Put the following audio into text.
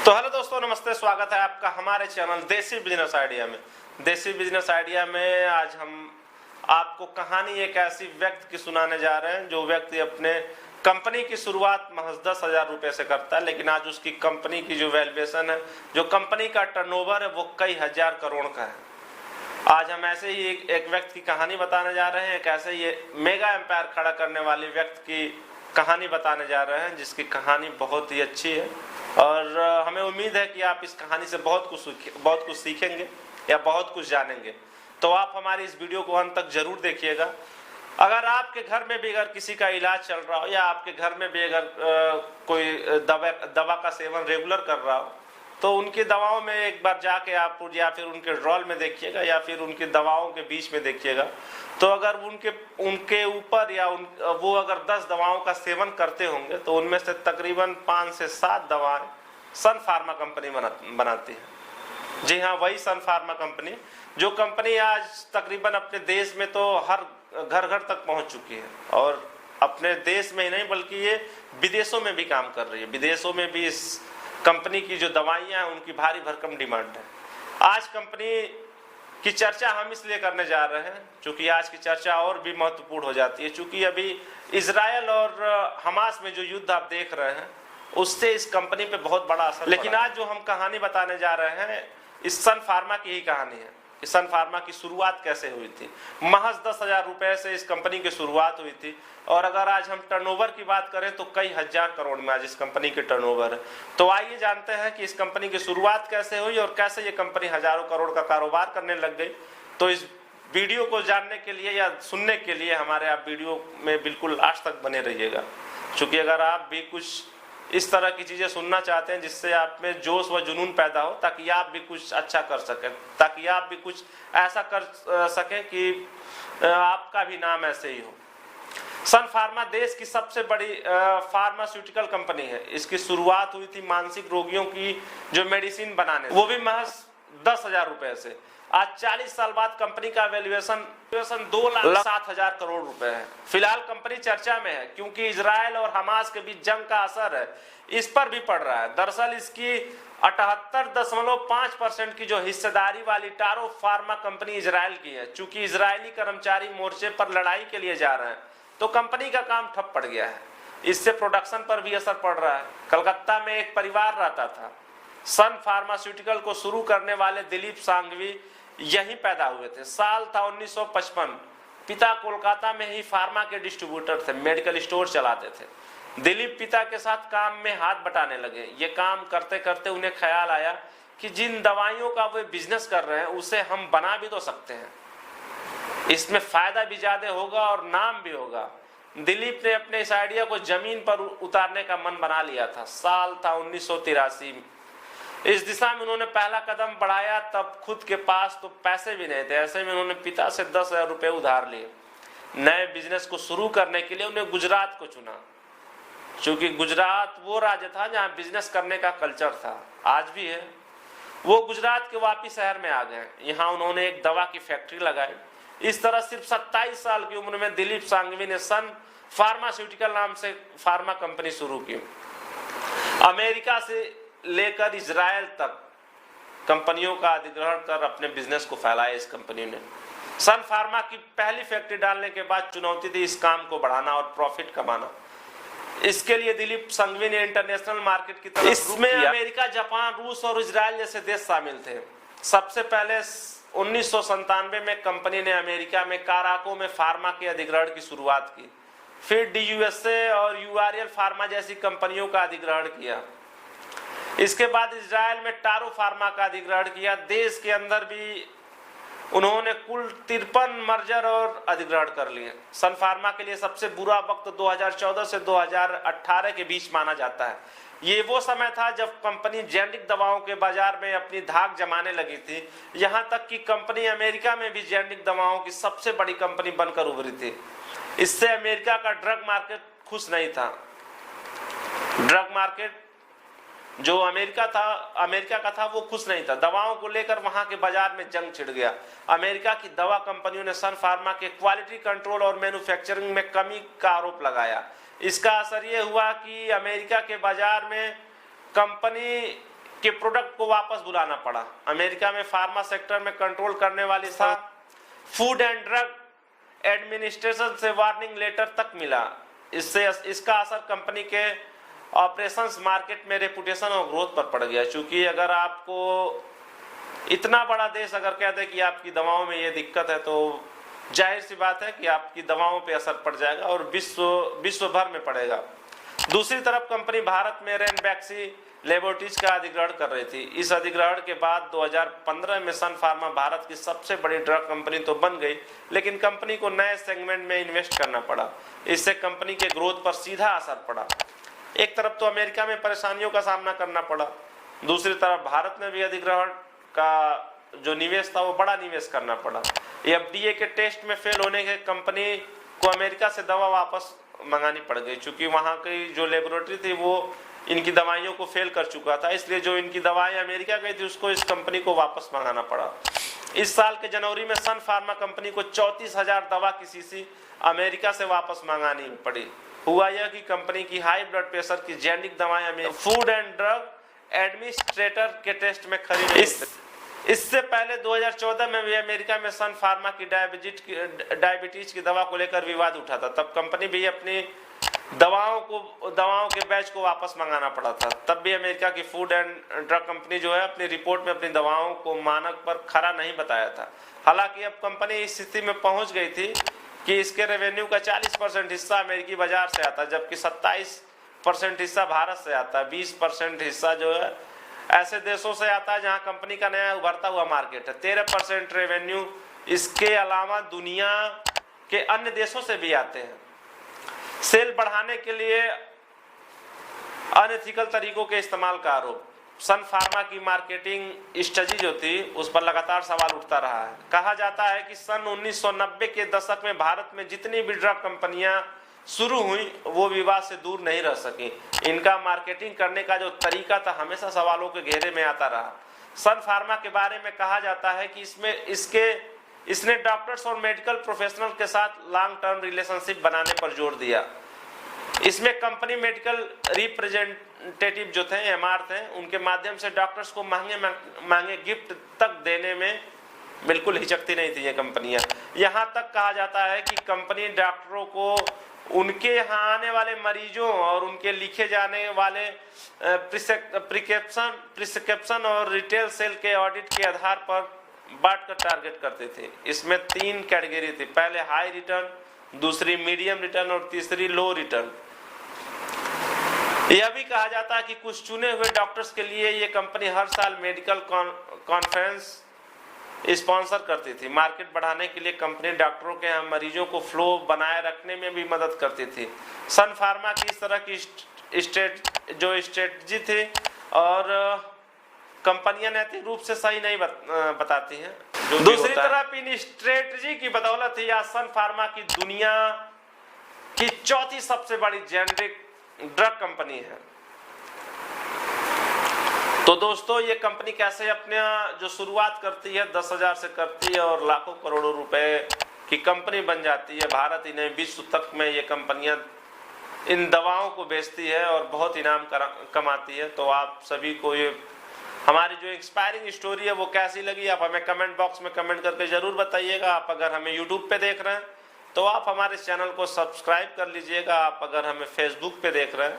तो हेलो दोस्तों, नमस्ते। स्वागत है आपका हमारे चैनल देसी बिजनेस आइडिया में। देसी बिजनेस आइडिया में आज हम आपको कहानी एक ऐसी व्यक्ति की सुनाने जा रहे हैं जो व्यक्ति अपने कंपनी की शुरुआत महज 10,000 रुपए से करता है, लेकिन आज उसकी कंपनी की जो वैल्यूएशन है, जो कंपनी का टर्नओवर है, वो कई हजार करोड़ का है। आज हम ऐसे ही एक व्यक्ति की कहानी बताने जा रहे हैं, एक ऐसे ही मेगा एम्पायर खड़ा करने वाले व्यक्ति की कहानी बताने जा रहे हैं, जिसकी कहानी बहुत ही अच्छी है और हमें उम्मीद है कि आप इस कहानी से बहुत कुछ सीखेंगे या बहुत कुछ जानेंगे। तो आप हमारी इस वीडियो को अंत तक जरूर देखिएगा। अगर आपके घर में भी अगर किसी का इलाज चल रहा हो या आपके घर में भी अगर कोई दवा का सेवन रेगुलर कर रहा हो, तो उनकी दवाओं में एक बार जाके आप या फिर उनके ड्रॉल में देखिएगा या फिर उनकी दवाओं के बीच में देखिएगा। तो अगर उनके ऊपर या वो अगर 10 दवाओं का सेवन करते होंगे तो उनमें से तकरीबन 5 से 7 दवाएं सन फार्मा कंपनी बनाती है। जी हाँ, वही सन फार्मा कंपनी, जो कंपनी आज तकरीबन अपने देश में तो हर घर घर तक पहुंच चुकी है और अपने देश में ही नहीं बल्कि ये विदेशों में भी काम कर रही है। विदेशों में भी इस कंपनी की जो दवाइयां हैं उनकी भारी भरकम डिमांड है। आज कंपनी की चर्चा हम इसलिए करने जा रहे हैं क्योंकि आज की चर्चा और भी महत्वपूर्ण हो जाती है, क्योंकि अभी इजराइल और हमास में जो युद्ध आप देख रहे हैं उससे इस कंपनी पे बहुत बड़ा असर। लेकिन आज जो हम कहानी बताने जा रहे हैं इस सन फार्मा की ही कहानी है। इस सन फार्मा की शुरुआत कैसे हुई थी। महज 10,000 रुपए से इस कंपनी की शुरुआत हुई थी और अगर आज हम टर्नओवर की बात करें तो कई हजार करोड़ में आज इस कंपनी की टर्नओवर है। तो आइए जानते हैं कि इस कंपनी की शुरुआत कैसे हुई और कैसे ये कंपनी हजारों करोड़ का कारोबार करने लग गई। तो इस वीडियो को जानने के लिए या सुनने के लिए हमारे आप वीडियो में बिल्कुल लास्ट तक बने रहिएगा, क्योंकि अगर आप भी कुछ इस तरह की चीजें सुनना चाहते हैं जिससे आप में जोश व जुनून पैदा हो, ताकि आप भी कुछ अच्छा कर सकें, ताकि आप भी कुछ ऐसा कर सकें कि आपका भी नाम ऐसे ही हो। सन फार्मा देश की सबसे बड़ी फार्मास्यूटिकल कंपनी है। इसकी शुरुआत हुई थी मानसिक रोगियों की जो मेडिसिन बनाने, वो भी महज 10,000 रुपए से। आज 40 साल बाद कंपनी का वैल्यूएशन 2,07,000 करोड़ रुपए है। फिलहाल कंपनी चर्चा में है क्योंकि इजराइल और हमास के बीच जंग का असर है इस पर भी पड़ रहा है। दरअसल इसकी 78.5% की जो हिस्सेदारी वाली टारो फार्मा कंपनी इजराइल की है। चूंकि इजरायली कर्मचारी मोर्चे पर लड़ाई के लिए जा रहे हैं तो कंपनी का काम ठप पड़ गया है। इससे प्रोडक्शन पर भी असर पड़ रहा है। कलकत्ता में एक परिवार रहता था। सन फार्मास्यूटिकल को शुरू करने वाले दिलीप सांघवी यहीं पैदा हुए थे। साल था 1955। पिता कोलकाता में ही फार्मा के डिस्ट्रीब्यूटर थे, मेडिकल स्टोर चलाते थे। दिलीप पिता के साथ काम में हाथ बटाने लगे। ये काम करते करते उन्हें ख्याल आया कि जिन दवाइयों का वे बिजनेस कर रहे हैं उसे हम बना भी तो सकते हैं, इसमें फायदा भी ज्यादा होगा और नाम भी होगा। दिलीप ने अपने इस आइडिया को जमीन पर उतारने का मन बना लिया था। साल था 1983 में। इस दिशा में उन्होंने पहला कदम बढ़ाया। तब खुद के पास तो पैसे भी नहीं थे। ऐसे में उन्होंने पिता से 10,000 रुपए उधार लिए। नए बिजनेस को शुरू करने के लिए उन्हें गुजरात को चुना, क्योंकि गुजरात वो राज्य था जहां बिजनेस करने का कल्चर था, आज भी है। वो गुजरात के वापी शहर में आ गए। यहाँ उन्होंने एक दवा की फैक्ट्री लगाई। इस तरह सिर्फ 27 साल की उम्र में दिलीप सांघवी ने सन फार्मास्यूटिकल नाम से फार्मा कंपनी शुरू की। अमेरिका से लेकर इजराइल तक कंपनियों का अधिग्रहण कर अपने बिजनेस को फैलाया इस कंपनी ने। सन फार्मा की पहली फैक्ट्री डालने के बाद चुनौती थी इस काम को बढ़ाना और प्रॉफिट कमाना। इसके लिए दिलीप सांघवी ने इंटरनेशनल मार्केट की तरफ इसमें अमेरिका, जापान, रूस और इजराइल जैसे देश शामिल थे। सबसे पहले 1997 में कंपनी ने अमेरिका में काराको में फार्मा के अधिग्रहण की शुरुआत की। फिर DUSA और URL फार्मा जैसी कंपनियों का अधिग्रहण किया। इसके बाद इजराइल में टारो फार्मा का अधिग्रहण किया। देश के अंदर भी उन्होंने कुल 53 मर्जर और अधिग्रहण कर लिए। सन फार्मा के लिए सबसे बुरा वक्त 2014 से 2018 के बीच माना जाता है। ये वो समय था जब कंपनी जेनेरिक दवाओं के बाजार में अपनी धाक जमाने लगी थी। यहाँ तक कि कंपनी अमेरिका में भी जेनेरिक दवाओं की सबसे बड़ी कंपनी बनकर उभरी थी। इससे अमेरिका का ड्रग मार्केट खुश नहीं था। ड्रग मार्केट जो अमेरिका का था वो खुश नहीं था। दवाओं को लेकर वहां के बाजार में जंग छिड़ गया। अमेरिका की दवा कंपनियों ने सन फार्मा के क्वालिटी कंट्रोल और मैन्युफैक्चरिंग में कमी का आरोप लगाया। इसका असर ये हुआ कि अमेरिका के बाजार में कंपनी के प्रोडक्ट को वापस बुलाना पड़ा। अमेरिका में फार्मा सेक्टर में कंट्रोल करने वाली था फूड एंड ड्रग एडमिनिस्ट्रेशन से वार्निंग लेटर तक मिला। इससे इसका असर कंपनी के ऑपरेशंस, मार्केट में रेपुटेशन और ग्रोथ पर पड़ गया। क्योंकि अगर आपको इतना बड़ा देश अगर कह दे कि आपकी दवाओं में ये दिक्कत है तो जाहिर सी बात है कि आपकी दवाओं पे असर पड़ जाएगा और विश्व भर में पड़ेगा। दूसरी तरफ कंपनी भारत में रेनबैक्सी लेबोरेटरीज का अधिग्रहण कर रही थी। इस अधिग्रहण के बाद 2015 में सन फार्मा भारत की सबसे बड़ी ड्रग कंपनी तो बन गई, लेकिन कंपनी को नए सेगमेंट में इन्वेस्ट करना पड़ा। इससे कंपनी के ग्रोथ पर सीधा असर पड़ा। एक तरफ तो अमेरिका में परेशानियों का सामना करना पड़ा, दूसरी तरफ भारत में भी अधिग्रहण का जो निवेश था वो बड़ा निवेश करना पड़ा। FDA के टेस्ट में फेल होने के कंपनी को अमेरिका से दवा वापस मंगानी पड़ गई, क्योंकि वहाँ की जो लेबोरेटरी थी वो इनकी दवाइयों को फेल कर चुका था। इसलिए जो इनकी दवाएं अमेरिका गई थी उसको इस कंपनी को वापस मंगाना पड़ा। इस साल के जनवरी में सन फार्मा कंपनी को 34,000 दवा की शीशी अमेरिका से वापस मंगानी पड़ी। हुआ यह कि कंपनी की हाई ब्लड प्रेशर की जेनेरिक दवाएं फूड एंड ड्रग एडमिनिस्ट्रेटर के टेस्ट में खरी नहीं। इससे पहले 2014 में भी अमेरिका में सन फार्मा की डायबिटीज की दवा को लेकर विवाद उठा था। तब कंपनी भी अपनी दवाओं के बैच को वापस मंगाना पड़ा था। तब भी अमेरिका की फूड एंड ड्रग कंपनी जो है अपनी रिपोर्ट में अपनी दवाओं को मानक पर खरा नहीं बताया था। हालांकि अब कंपनी इस स्थिति में पहुंच गई थी कि इसके रेवेन्यू का 40% हिस्सा अमेरिकी बाजार से आता है, जबकि 27% हिस्सा भारत से आता है। 20% हिस्सा जो है ऐसे देशों से आता है जहां कंपनी का नया उभरता हुआ मार्केट है। 13% रेवेन्यू इसके अलावा दुनिया के अन्य देशों से भी आते हैं। सेल बढ़ाने के लिए अनएथिकल तरीकों के इस्तेमाल का आरोप। सन फार्मा की मार्केटिंग स्ट्रेटजी जो थी उस पर लगातार सवाल उठता रहा है। कहा जाता है कि सन 1990 के दशक में भारत में जितनी भी ड्रग कंपनियां शुरू हुई वो विवाद से दूर नहीं रह सकी। इनका मार्केटिंग करने का जो तरीका था हमेशा सवालों के घेरे में आता रहा। सन फार्मा के बारे में कहा जाता है कि इसने डॉक्टर्स और मेडिकल प्रोफेशनल के साथ लॉन्ग टर्म रिलेशनशिप बनाने पर जोर दिया। इसमें कंपनी मेडिकल रिप्रेजेंटेटिव जो थे, MR थे, उनके माध्यम से डॉक्टर्स को महंगे गिफ्ट तक देने में बिल्कुल हिचकती नहीं थी ये कंपनियां। यहां तक कहा जाता है कि कंपनी डॉक्टरों को उनके यहाँ आने वाले मरीजों और उनके लिखे जाने वाले प्रिस्क्रिप्शन और रिटेल सेल के ऑडिट के आधार पर बांटकर टारगेट करते थे। इसमें 3 कैटेगरी थी, पहले हाई रिटर्न, दूसरी मीडियम रिटर्न और तीसरी लो रिटर्न। यह भी कहा जाता है कि कुछ चुने हुए डॉक्टर्स के लिए ये कंपनी हर साल मेडिकल कॉन्फ्रेंस स्पॉन्सर करती थी। मार्केट बढ़ाने के लिए कंपनी डॉक्टरों के यहाँ मरीजों को फ्लो बनाए रखने में भी मदद करती थी। सन फार्मा की इस तरह की स्ट्रेटजी थी और कंपनियां नैतिक रूप से सही नहीं बताती हैं। दूसरी तरफ इन स्ट्रेटजी की बदौलत ही आज सन फार्मा की दुनिया की चौथी सबसे बड़ी जेनेरिक ड्रग कंपनी है। तो दोस्तों ये कंपनी कैसे अपने जो शुरुआत करती है 10,000 से करती है और लाखों करोड़ों रुपए की कंपनी बन जाती है। भारत ही नहीं विश्व तक में ये कंपनियां इन दवाओं को बेचती है और बहुत इनाम कमाती है। तो आप सभी को ये हमारी जो इंस्पायरिंग स्टोरी है वो कैसी लगी आप हमें कमेंट बॉक्स में कमेंट करके जरूर बताइएगा। आप अगर हमें यूट्यूब पे देख रहे हैं तो आप हमारे चैनल को सब्सक्राइब कर लीजिएगा। आप अगर हमें फेसबुक पे देख रहे हैं